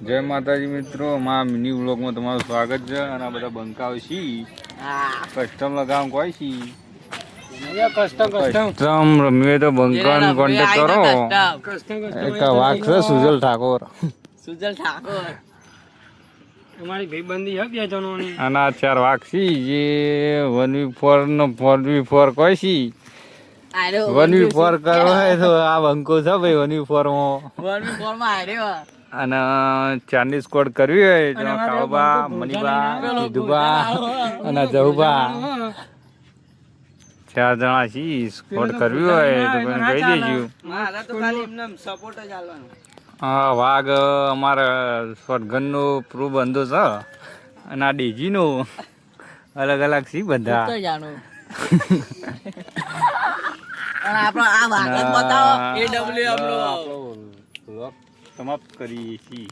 જય માતાજી મિત્રો, માં મિની વ્લોગમાં તમારું સ્વાગત છે. અને આ બધા બંકાવ છી કસ્ટમ લગાવ કોઈ છી કસ્ટમ રમીએ તો બંકાનો કોન્ટેક્ટ કરો. એક વાઘ છે સુજલ ઠાકોર અમારી ભાઈબંધી હે બે જણોની. અને આ 4 વાઘ છી જે 1v4 નો 4v4 કોઈ છી 1v4 કરો હોય તો આ બંકો છે ભાઈ 1v4 માં. અને ચાઇનીઝ સ્કોડ કરવી હોય તો કાળબા, મનીબા, સિદ્ધુબા અને જહુબા 4 જણા છી. સ્કોડ કરવી હોય તો કહી દેજો. હા, વાઘ અમારા શોટગનનો પ્રૂફ બંધો છે અને આ ડેજીનો અલગ અલગ છી બધા. સમાપ્ત કરીએ છીએ.